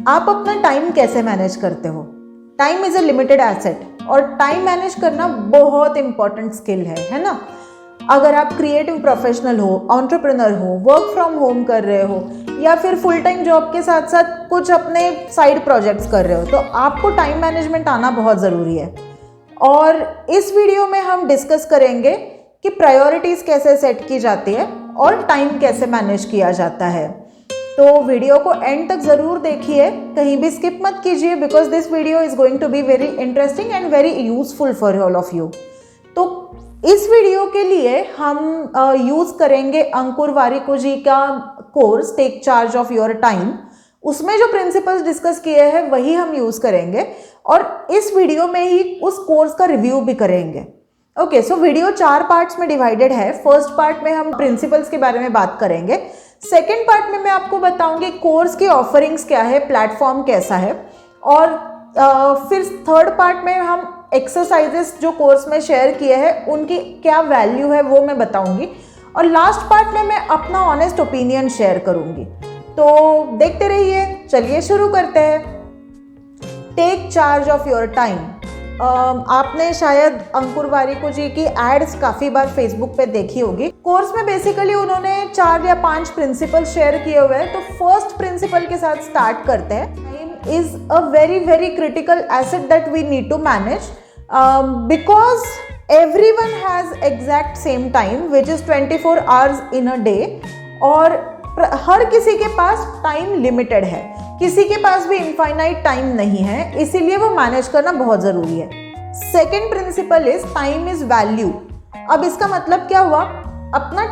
आप अपना टाइम कैसे मैनेज करते हो? Time is a limited asset और टाइम मैनेज करना बहुत इंपॉर्टेंट स्किल है ना। अगर आप क्रिएटिव प्रोफेशनल हो, एंटरप्रेन्योर हो, वर्क फ्रॉम होम कर रहे हो या फिर फुल टाइम जॉब के साथ साथ कुछ अपने साइड प्रोजेक्ट्स कर रहे हो, तो आपको टाइम मैनेजमेंट आना बहुत ज़रूरी है। और इस वीडियो में हम डिस्कस करेंगे कि प्रायोरिटीज़ कैसे सेट की जाती है और टाइम कैसे मैनेज किया जाता है। तो वीडियो को एंड तक ज़रूर देखिए, कहीं भी स्किप मत कीजिए, because this video is going to be very interesting and very useful for all of you. तो इस वीडियो के लिए हम यूज़ करेंगे अंकुर वारिको जी का course take charge of your time. उसमें जो प्रिंसिपल्स डिस्कस किए हैं वही हम यूज़ करेंगे और इस वीडियो में ही उस कोर्स का रिव्यू भी करेंगे। ओके, सो वीडियो 4 पार्ट्स में डिवाइडेड है। फर्स्ट पार्ट में हम प्रिंसिपल्स के बारे में बात करेंगे। सेकेंड पार्ट में मैं आपको बताऊंगी कोर्स की ऑफरिंग्स क्या है, प्लेटफॉर्म कैसा है, और फिर थर्ड पार्ट में हम एक्सरसाइजेस जो कोर्स में शेयर किए हैं उनकी क्या वैल्यू है वो मैं बताऊंगी, और लास्ट पार्ट में मैं अपना ऑनेस्ट ओपिनियन शेयर करूंगी। तो देखते रहिए, चलिए शुरू करते हैं। Take charge of your time. आपने शायद अंकुर वारिको जी की एड्स काफ़ी बार फेसबुक पे देखी होगी। कोर्स में बेसिकली उन्होंने 4 या 5 प्रिंसिपल शेयर किए हुए हैं। तो फर्स्ट प्रिंसिपल के साथ स्टार्ट करते हैं। Time is a very very critical asset that we need to manage because everyone has exact same time which is 24 hours in a day, और हर किसी के पास टाइम लिमिटेड है, किसी के पास भी इनफाइनाइट टाइम नहीं है, इसीलिए वो मैनेज करना बहुत ज़रूरी है। Second principle is time is value. अब इसका मतलब क्या हुआ? अपना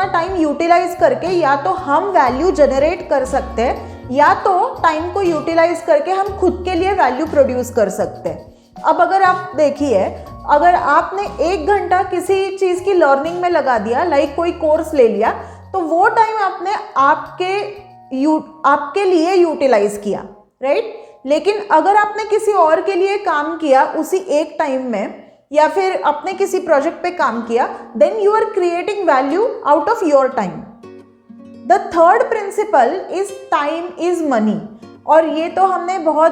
टाइम यूटिलाइज करके या तो हम वैल्यू जनरेट कर सकते हैं या तो टाइम को यूटिलाइज करके हम खुद के लिए वैल्यू प्रोड्यूस कर सकते हैं। अब अगर आप देखिए, अगर आपने 1 घंटा किसी चीज़ की लर्निंग में लगा दिया, लाइक कोई कोर्स ले लिया, तो वो टाइम आपने आपके लिए यूटिलाइज किया, राइट? लेकिन अगर आपने किसी और के लिए काम किया उसी एक टाइम में या फिर अपने किसी प्रोजेक्ट पे काम किया, then you are creating value out of your time. The third principle is time is money, और ये तो हमने बहुत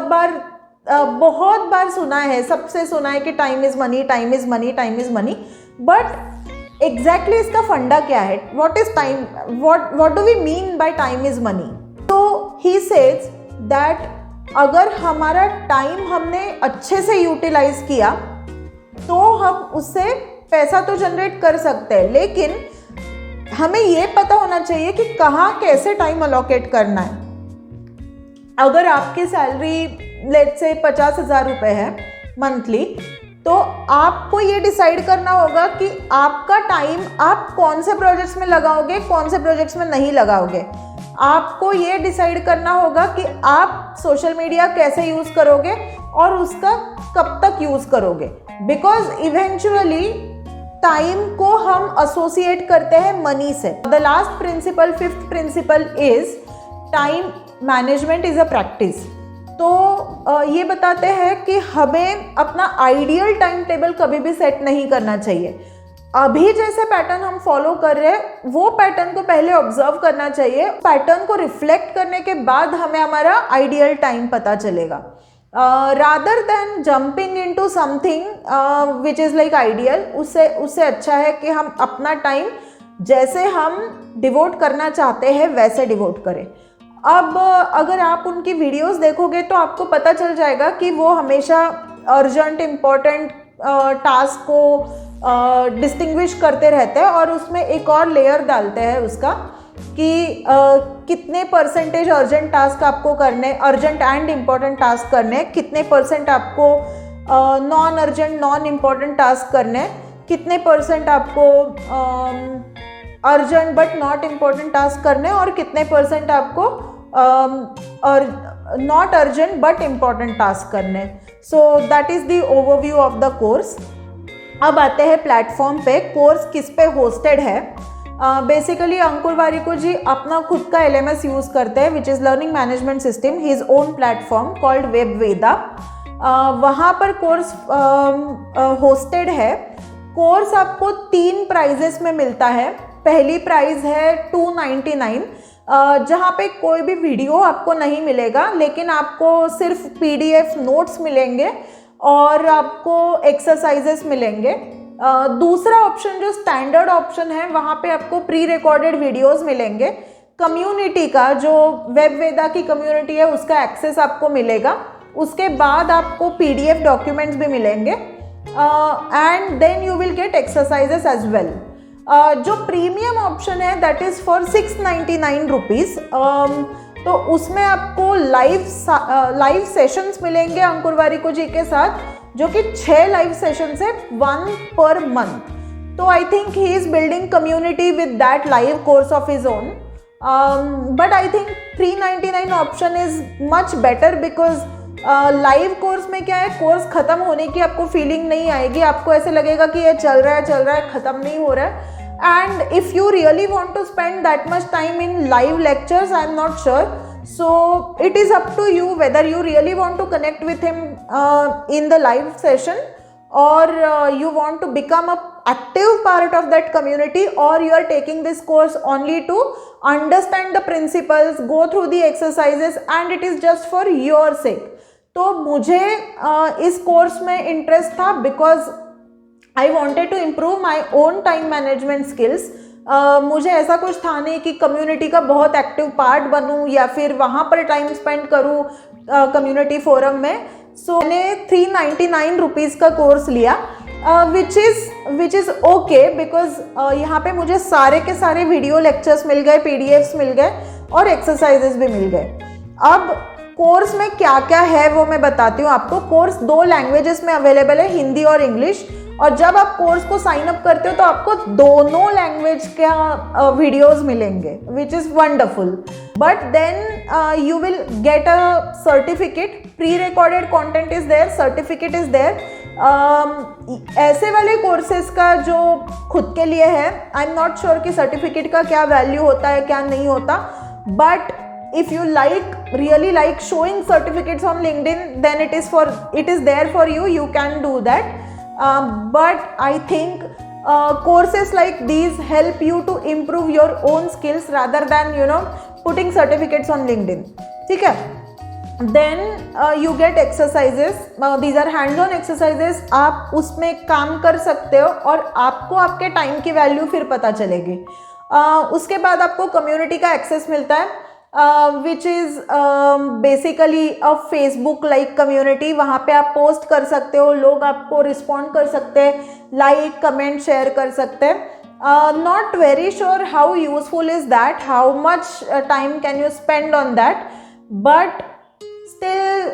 बार सुना है, सबसे सुना है कि time is money, time is money, time is money. But exactly इसका फंडा क्या है? What is time? What do we mean by time is money? तो ही सेज दैट अगर हमारा टाइम हमने अच्छे से यूटिलाइज किया तो हम उससे पैसा तो जनरेट कर सकते हैं, लेकिन हमें ये पता होना चाहिए कि कहाँ कैसे टाइम अलोकेट करना है। अगर आपकी सैलरी लेट्स से 50,000 रुपये है मंथली, तो आपको ये डिसाइड करना होगा कि आपका टाइम आप कौन से प्रोजेक्ट्स में लगाओगे, कौन से प्रोजेक्ट्स में नहीं लगाओगे। आपको ये डिसाइड करना होगा कि आप सोशल मीडिया कैसे यूज़ करोगे और उसका कब तक यूज़ करोगे, बिकॉज इवेंचुअली टाइम को हम एसोसिएट करते हैं मनी से। The last principle, fifth principle is time management is a practice. तो ये बताते हैं कि हमें अपना आइडियल टाइम टेबल कभी भी सेट नहीं करना चाहिए। अभी जैसे पैटर्न हम फॉलो कर रहे हैं वो पैटर्न को पहले ऑब्जर्व करना चाहिए। पैटर्न को रिफ्लेक्ट करने के बाद हमें हमारा आइडियल टाइम पता चलेगा। Rather than jumping into something which is like ideal, उससे अच्छा है कि हम अपना टाइम जैसे हम डिवोट करना चाहते हैं वैसे डिवोट करें। अब अगर आप उनकी वीडियोस देखोगे तो आपको पता चल जाएगा कि वो हमेशा अर्जेंट इम्पॉर्टेंट टास्क को डिस्टिंग्विश करते रहते हैं और उसमें एक और लेयर डालते हैं उसका कि कितने परसेंटेज अर्जेंट टास्क आपको करने, अर्जेंट एंड इम्पॉर्टेंट टास्क करने, कितने परसेंट आपको non urgent non important task करने, कितने परसेंट आपको urgent but not important task करने, और कितने परसेंट आपको not urgent but important task करने। So that is the overview of the course. अब आते हैं प्लेटफॉर्म पे। कोर्स किस पे होस्टेड है? बेसिकली अंकुर वारिको जी अपना खुद का LMS यूज़ करते हैं which is learning management system, his own platform called Webveda. वहाँ पर कोर्स होस्टेड है। कोर्स आपको 3 प्राइजेस में मिलता है। पहली प्राइस है $299 जहाँ पे कोई भी वीडियो आपको नहीं मिलेगा, लेकिन आपको सिर्फ PDF नोट्स मिलेंगे और आपको एक्सरसाइजेस मिलेंगे। दूसरा ऑप्शन जो स्टैंडर्ड ऑप्शन है, वहाँ पे आपको प्री रिकॉर्डेड वीडियोस मिलेंगे। कम्युनिटी का जो वेब वेदा की कम्युनिटी है उसका एक्सेस आपको मिलेगा। उसके बाद आपको PDF डॉक्यूमेंट्स भी मिलेंगे and then you will get exercises as well. जो प्रीमियम ऑप्शन है दैट इज़ फॉर 699 रुपीज़। तो उसमें आपको लाइव सेशंस मिलेंगे अंकुर वारिको जी के साथ, जो कि 6 लाइव सेशंस है, 1 पर मंथ। तो I think he is building community with that live course of his own. But I think 399 option is much better because live course में क्या है, कोर्स ख़त्म होने की आपको फीलिंग नहीं आएगी। आपको ऐसे लगेगा कि ये चल रहा है, ख़त्म नहीं हो रहा है। And if you really want to spend that much time in live lectures, I'm not sure. So it is up to you whether you really want to connect with him in the live session, or you want to become a active part of that community, or you are taking this course only to understand the principles, go through the exercises, and it is just for your sake. तो मुझे इस course में interest था because I wanted to improve my own time management skills. मुझे ऐसा कुछ था नहीं कि कम्युनिटी का बहुत एक्टिव पार्ट बनूं या फिर वहाँ पर टाइम स्पेंड करूं कम्युनिटी फोरम में। सो मैंने 399 रुपीज़ का कोर्स लिया, विच इज़ ओके बिकॉज यहाँ पे मुझे सारे के सारे वीडियो लेक्चर्स मिल गए, PDFs मिल गए और एक्सरसाइजेस भी मिल गए। अब कोर्स में क्या क्या है वो मैं बताती हूँ आपको। कोर्स 2 लैंग्वेजेस में अवेलेबल है, हिंदी और इंग्लिश। और जब आप कोर्स को साइन अप करते हो तो आपको दोनों लैंग्वेज का वीडियोस मिलेंगे, which is wonderful. But then you will get a certificate, pre recorded content is there, certificate is there. ऐसे वाले कोर्सेज का जो खुद के लिए है, आई एम नॉट श्योर कि सर्टिफिकेट का क्या वैल्यू होता है क्या नहीं होता, but if you really like showing certificates on LinkedIn, then it is there for you, you can do that. But I think courses like these help you to improve your own skills rather than putting certificates on LinkedIn. ठीक है? Then you get exercises. These are hands-on exercises. आप उसमें काम कर सकते हो और आपको आपके टाइम की वैल्यू फिर पता चलेगी। उसके बाद आपको कम्युनिटी का एक्सेस मिलता है, which is basically a Facebook like community। वहाँ पे आप पोस्ट कर सकते हो, लोग आपको रिस्पॉन्ड कर सकते हैं, लाइक कमेंट शेयर कर सकते हैं। Not very sure how useful is that, how much time can you spend on that, but still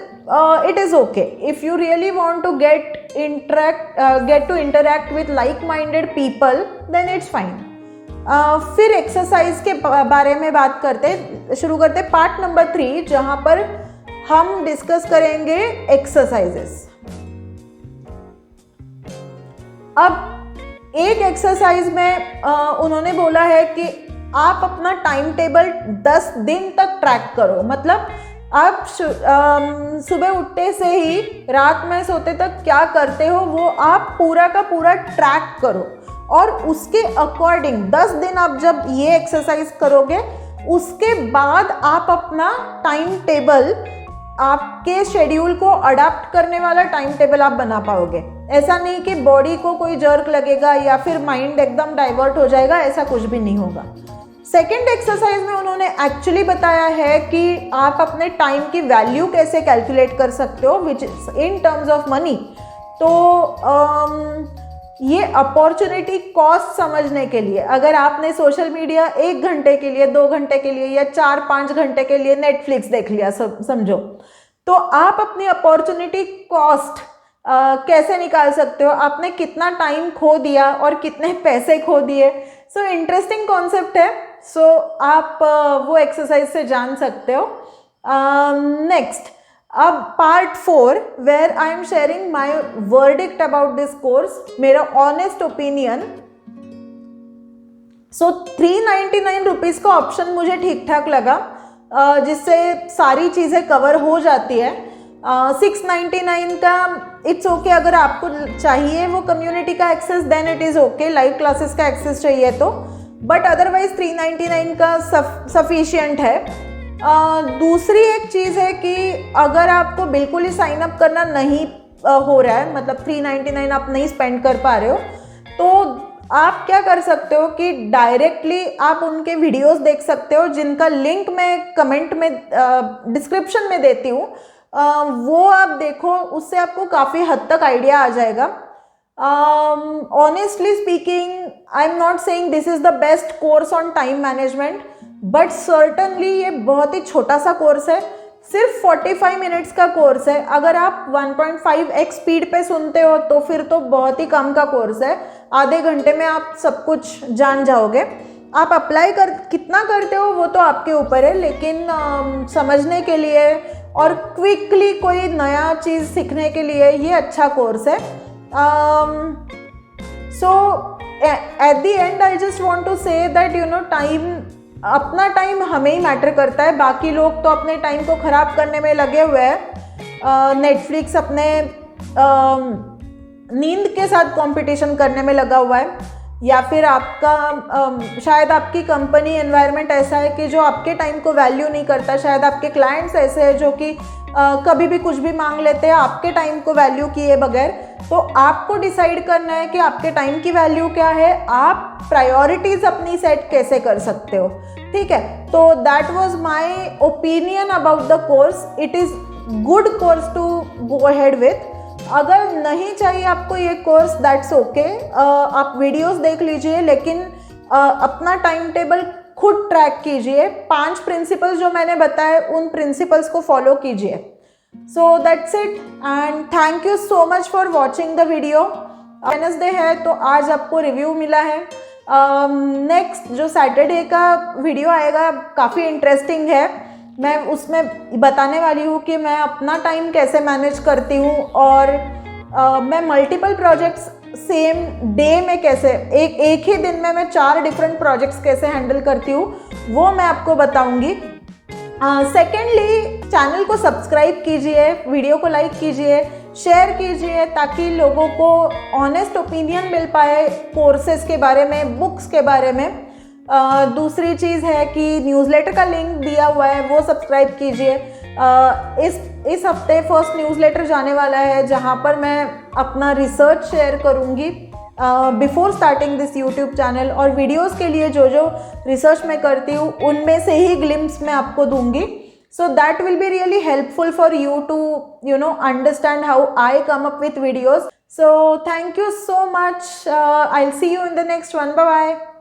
it is okay if you really want to get to interact with like-minded people, then it's fine. फिर exercise के बारे में बात शुरू करते part number 3, जहां पर हम डिस्कस करेंगे एक्सरसाइजेस। अब एक एक्सरसाइज में उन्होंने बोला है कि आप अपना टाइम टेबल 10 दिन तक ट्रैक करो। मतलब आप सुबह उठते से ही रात में सोते तक क्या करते हो वो आप पूरा का पूरा ट्रैक करो, और उसके अकॉर्डिंग 10 दिन आप जब ये एक्सरसाइज करोगे उसके बाद आप अपना टाइम टेबल, आपके शेड्यूल को अडाप्ट करने वाला टाइम टेबल आप बना पाओगे। ऐसा नहीं कि बॉडी को कोई जर्क लगेगा या फिर माइंड एकदम डाइवर्ट हो जाएगा, ऐसा कुछ भी नहीं होगा। सेकेंड एक्सरसाइज में उन्होंने एक्चुअली बताया है कि आप अपने टाइम की वैल्यू कैसे कैलकुलेट कर सकते हो, which is in terms of money. तो ये अपॉर्चुनिटी कॉस्ट समझने के लिए, अगर आपने सोशल मीडिया 1 घंटे के लिए, 2 घंटे के लिए या 4-5 घंटे के लिए नेटफ्लिक्स देख लिया समझो, तो आप अपनी अपॉर्चुनिटी कॉस्ट कैसे निकाल सकते हो, आपने कितना टाइम खो दिया और कितने पैसे खो दिए। सो इंटरेस्टिंग कॉन्सेप्ट है। सो आप वो एक्सरसाइज से जान सकते हो। नेक्स्ट, अब part 4 where I am sharing my verdict about this course, मेरा ऑनेस्ट ओपिनियन। सो 399 रुपीज़ का ऑप्शन मुझे ठीक ठाक लगा, जिससे सारी चीज़ें कवर हो जाती है। 699 का इट्स ओके अगर आपको चाहिए वो कम्युनिटी का access, then it is okay, live classes का एक्सेस चाहिए तो। बट अदरवाइज 399 का सफिशियंट है। दूसरी एक चीज़ है कि अगर आपको बिल्कुल ही साइन अप करना नहीं हो रहा है, मतलब 399 आप नहीं स्पेंड कर पा रहे हो, तो आप क्या कर सकते हो कि डायरेक्टली आप उनके वीडियोस देख सकते हो, जिनका लिंक मैं कमेंट में डिस्क्रिप्शन में देती हूँ। वो आप देखो, उससे आपको काफ़ी हद तक आइडिया आ जाएगा। Honestly speaking, I am not saying this is the best course on time management, but certainly ये बहुत ही छोटा सा कोर्स है, सिर्फ 45 मिनट्स का कोर्स है। अगर आप 1.5x स्पीड पे सुनते हो तो फिर तो बहुत ही कम का कोर्स है, आधे घंटे में आप सब कुछ जान जाओगे। आप अप्लाई कितना करते हो वो तो आपके ऊपर है, लेकिन समझने के लिए और क्विकली कोई नया चीज़ सीखने के लिए ये अच्छा कोर्स है। So at the end I just want to say that time, अपना टाइम हमें ही मैटर करता है। बाकी लोग तो अपने टाइम को ख़राब करने में लगे हुए हैं। नेटफ्लिक्स अपने नींद के साथ कंपटीशन करने में लगा हुआ है, या फिर आपका शायद आपकी कंपनी एनवायरनमेंट ऐसा है कि जो आपके टाइम को वैल्यू नहीं करता, शायद आपके क्लाइंट्स ऐसे हैं जो कि कभी भी कुछ भी मांग लेते हैं आपके टाइम को वैल्यू किए बगैर। तो आपको डिसाइड करना है कि आपके टाइम की वैल्यू क्या है, आप प्रायोरिटीज़ अपनी सेट कैसे कर सकते हो, ठीक है। तो that was my opinion about the course. It is good course to go ahead with. अगर नहीं चाहिए आपको ये कोर्स, दैट्स ओके, आप वीडियोस देख लीजिए, लेकिन अपना टाइम टेबल खुद ट्रैक कीजिए। 5 प्रिंसिपल्स जो मैंने बताए उन प्रिंसिपल्स को फॉलो कीजिए। So that's it, and thank you so much for watching the video. Wednesday है तो आज आपको रिव्यू मिला है। नेक्स्ट जो सैटरडे का वीडियो आएगा काफ़ी इंटरेस्टिंग है। मैं उसमें बताने वाली हूँ कि मैं अपना टाइम कैसे मैनेज करती हूँ, और मैं मल्टीपल प्रोजेक्ट्स सेम डे में कैसे, एक ही दिन में मैं 4 डिफरेंट प्रोजेक्ट्स कैसे हैंडल करती हूँ, वो मैं आपको बताऊँगी। सेकेंडली, चैनल को सब्सक्राइब कीजिए, वीडियो को लाइक कीजिए, शेयर कीजिए, ताकि लोगों को ऑनेस्ट ओपिनियन मिल पाए कोर्सेज के बारे में, बुक्स के बारे में। दूसरी चीज़ है कि न्यूज़लेटर का लिंक दिया हुआ है, वो सब्सक्राइब कीजिए। इस हफ्ते फर्स्ट न्यूज़लेटर जाने वाला है, जहाँ पर मैं अपना रिसर्च शेयर करूँगी before starting this YouTube channel, और वीडियोस के लिए जो जो रिसर्च मैं करती हूँ उनमें से ही ग्लिम्स मैं आपको दूंगी। So that will be really helpful for you to understand how I come up with videos. So thank you so much. I'll see you in the next one. Bye bye.